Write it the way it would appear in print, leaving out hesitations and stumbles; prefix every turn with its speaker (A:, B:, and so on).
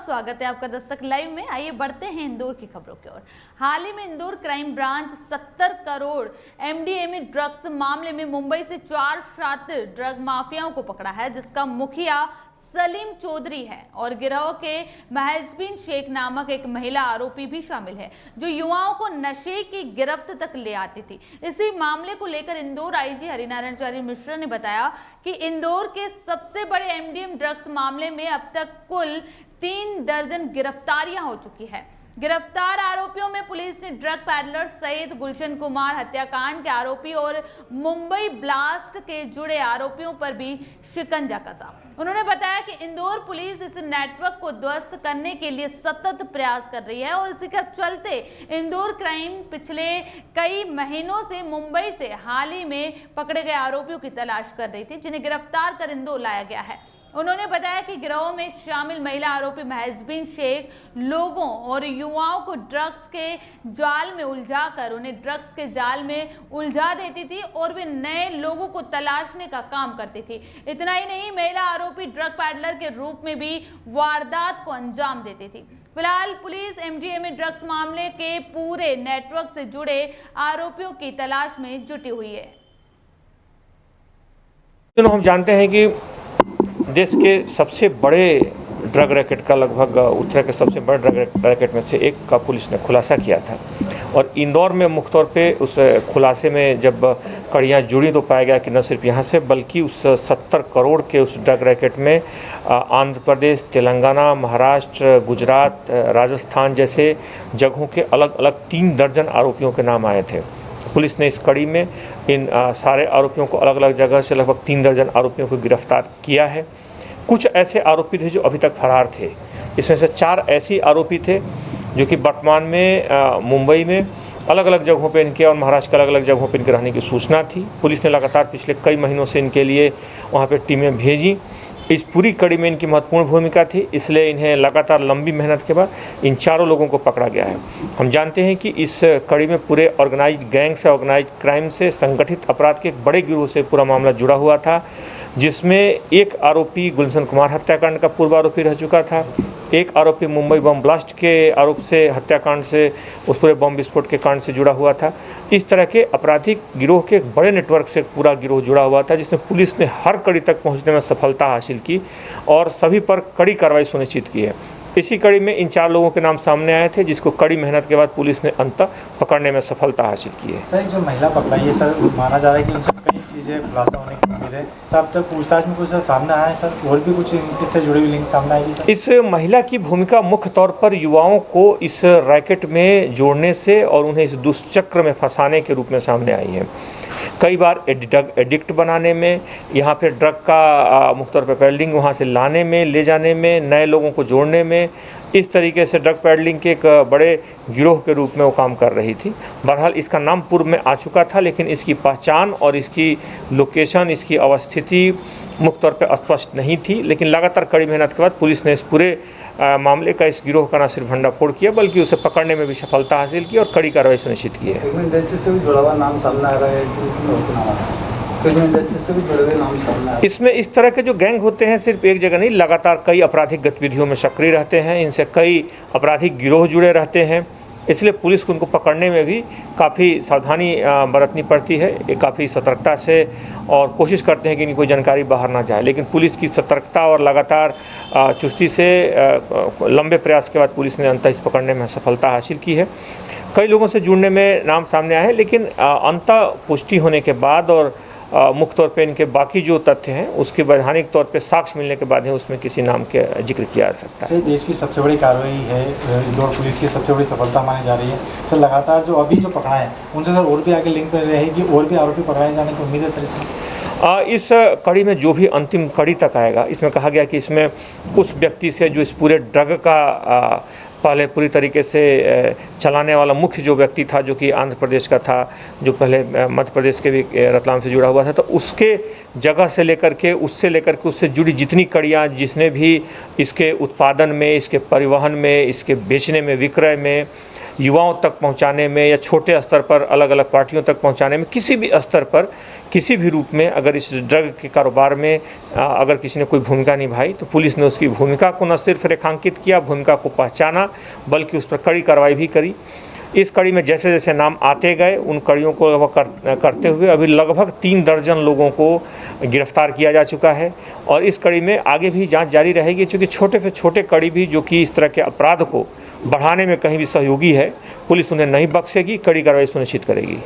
A: बहुत स्वागत है आपका दस्तक लाइव में। आइए बढ़ते हैं इंदौर की खबरों की ओर। हाल ही में Indore crime branch 70 crore MDMA drugs मामले में मुंबई से 4 शातिर ड्रग माफियाओं को पकड़ा है, जिसका मुखिया सलीम चौधरी है और गिरोह के महजबीन शेख नामक एक महिला आरोपी भी शामिल है, जो युवाओं को नशे की गिरफ्त तक ले आती थी। इसी मामले को लेकर इंदौर आईजी हरिनारायण मिश्रा ने बताया कि इंदौर के सबसे बड़े एमडीएम ड्रग्स मामले में अब तक कुल 3 दर्जन गिरफ्तारियां हो चुकी है। गिरफ्तार आरोपियों में पुलिस ने ड्रग पैडलर सहित गुलशन कुमार हत्याकांड के आरोपी और मुंबई ब्लास्ट के जुड़े आरोपियों पर भी शिकंजा कसा। उन्होंने बताया कि इंदौर पुलिस इस नेटवर्क को ध्वस्त करने के लिए सतत प्रयास कर रही है और इसी के चलते इंदौर क्राइम पिछले कई महीनों से मुंबई से हाल ही में पकड़े गए आरोपियों की तलाश कर रही थी, जिन्हें गिरफ्तार कर इंदौर लाया गया है। उन्होंने बताया कि गिरोह में शामिल महिला आरोपी महजबीन शेख लोगों और युवाओं को ड्रग्स के जाल में उलझाकर उन्हें ड्रग्स के जाल में उलझा देती थी और वे नए लोगों को तलाशने का काम करती थी। इतना ही नहीं, महिला आरोपी ड्रग पैडलर के रूप में भी वारदात को अंजाम देती थी। फिलहाल पुलिस एमडीएमए ड्रग्स मामले के पूरे नेटवर्क से जुड़े आरोपियों की तलाश में जुटी हुई है।
B: हम जानते हैं कि देश के सबसे बड़े ड्रग रैकेट का लगभग उत्तरा के सबसे बड़े ड्रग रैकेट में से एक का पुलिस ने खुलासा किया था और इंदौर में मुख्य तौर पे उस खुलासे में जब कड़ियाँ जुड़ी तो पाया गया कि न सिर्फ यहाँ से बल्कि उस 70 करोड़ के उस ड्रग रैकेट में आंध्र प्रदेश, तेलंगाना, महाराष्ट्र, गुजरात, राजस्थान जैसे जगहों के अलग अलग 3 दर्जन आरोपियों के नाम आए थे। पुलिस ने इस कड़ी में इन सारे आरोपियों को अलग अलग जगह से लगभग 3 दर्जन आरोपियों को गिरफ्तार किया है। कुछ ऐसे आरोपी थे जो अभी तक फरार थे। इसमें से 4 ऐसे आरोपी थे जो कि वर्तमान में मुंबई में अलग अलग जगहों पे इनके और महाराष्ट्र के अलग अलग जगहों पे इनके रहने की सूचना थी। पुलिस ने लगातार पिछले कई महीनों से इनके लिए वहाँ पे टीमें भेजी। इस पूरी कड़ी में इनकी महत्वपूर्ण भूमिका थी, इसलिए इन्हें लगातार लंबी मेहनत के बाद इन 4 लोगों को पकड़ा गया है। हम जानते हैं कि इस कड़ी में पूरे ऑर्गेनाइज्ड गैंग से, ऑर्गेनाइज्ड क्राइम से, संगठित अपराध के एक बड़े गिरोह से पूरा मामला जुड़ा हुआ था, जिसमें एक आरोपी गुलशन कुमार हत्याकांड का पूर्व आरोपी रह चुका था, एक आरोपी मुंबई बम ब्लास्ट के आरोप से, हत्याकांड से, उस पूरे बम विस्फोट के कांड से जुड़ा हुआ था। इस तरह के आपराधिक गिरोह के एक बड़े नेटवर्क से पूरा गिरोह जुड़ा हुआ था, जिसमें पुलिस ने हर कड़ी तक पहुंचने में सफलता हासिल की और सभी पर कड़ी कार्रवाई सुनिश्चित की है। इसी कड़ी में इन 4 लोगों के नाम सामने आए थे, जिसको कड़ी मेहनत के बाद पुलिस ने अंत पकड़ने में सफलता हासिल की है।
C: सर, जो महिला पकड़ाई है सर, माना जा रहा है कि उनसे कई चीज़ें खुलासा होने की उम्मीद है। सर, अब तक पूछताछ में कुछ सामने आया है सर, और भी कुछ इनसे जुड़ी हुई लिंक सामने आएगी सर?
B: इस महिला की भूमिका मुख्य तौर पर युवाओं को इस रैकेट में जोड़ने से और उन्हें इस दुष्चक्र में फंसाने के रूप में सामने आई है। कई बार एडिक्ट बनाने में, यहाँ पे ड्रग का मुख्य तौर पर पैडलिंग वहाँ से लाने में, ले जाने में, नए लोगों को जोड़ने में, इस तरीके से ड्रग पैडलिंग के एक बड़े गिरोह के रूप में वो काम कर रही थी। बहरहाल इसका नाम पूर्व में आ चुका था, लेकिन इसकी पहचान और इसकी लोकेशन, इसकी अवस्थिति मुख्य तौर पर स्पष्ट नहीं थी। लेकिन लगातार कड़ी मेहनत के बाद पुलिस ने इस पूरे मामले का, इस गिरोह का न सिर्फ भंडाफोड़ किया बल्कि उसे पकड़ने में भी सफलता हासिल की और कड़ी कार्रवाई सुनिश्चित की है।
C: से भी जुड़ा हुआ नाम सामने आ रहा है,
B: इसमें इस तरह के जो गैंग होते हैं सिर्फ एक जगह नहीं, लगातार कई आपराधिक गतिविधियों में सक्रिय रहते हैं, इनसे कई आपराधिक गिरोह जुड़े रहते हैं, इसलिए पुलिस को उनको पकड़ने में भी काफ़ी सावधानी बरतनी पड़ती है, काफ़ी सतर्कता से, और कोशिश करते हैं कि इनकी कोई जानकारी बाहर ना जाए। लेकिन पुलिस की सतर्कता और लगातार चुस्ती से लंबे प्रयास के बाद पुलिस ने अंततः इस पकड़ने में सफलता हासिल की है। कई लोगों से जुड़ने में नाम सामने आए हैं, लेकिन अंततः पुष्टि होने के बाद और मुख्य तौर पे इनके बाकी जो तथ्य हैं उसके वैधानिक तौर पे साक्ष्य मिलने के बाद ही उसमें किसी नाम के जिक्र किया जा सकता है।
C: सर, देश की सबसे बड़ी कार्रवाई है, इंदौर पुलिस की सबसे बड़ी सफलता मानी जा रही है। सर, लगातार जो अभी जो पकड़ा है उनसे सर और भी आगे लिंक रहेगी, और भी आरोपी पकड़ाए जाने की उम्मीद है सर इसमें?
B: इस कड़ी में जो भी अंतिम कड़ी तक आएगा, इसमें कहा गया कि इसमें उस व्यक्ति से जो इस पूरे ड्रग का पहले पूरी तरीके से चलाने वाला मुख्य जो व्यक्ति था, जो कि आंध्र प्रदेश का था, जो पहले मध्य प्रदेश के भी रतलाम से जुड़ा हुआ था, तो उसके जगह से लेकर के उससे जुड़ी जितनी कड़ियाँ, जिसने भी इसके उत्पादन में, इसके परिवहन में, इसके बेचने में, विक्रय में युवाओं तक पहुंचाने में या छोटे स्तर पर अलग अलग पार्टियों तक पहुंचाने में, किसी भी स्तर पर किसी भी रूप में अगर इस ड्रग के कारोबार में अगर किसी ने कोई भूमिका निभाई तो पुलिस ने उसकी भूमिका को न सिर्फ रेखांकित किया, भूमिका को पहचाना, बल्कि उस पर कड़ी कार्रवाई भी करी। इस कड़ी में जैसे जैसे नाम आते गए उन कड़ियों को करते हुए अभी लगभग 3 दर्जन लोगों को गिरफ्तार किया जा चुका है और इस कड़ी में आगे भी जांच जारी रहेगी, क्योंकि छोटे से छोटे कड़ी भी जो कि इस तरह के अपराध को बढ़ाने में कहीं भी सहयोगी है, पुलिस उन्हें नहीं बख्शेगी, कड़ी कार्रवाई सुनिश्चित करेगी।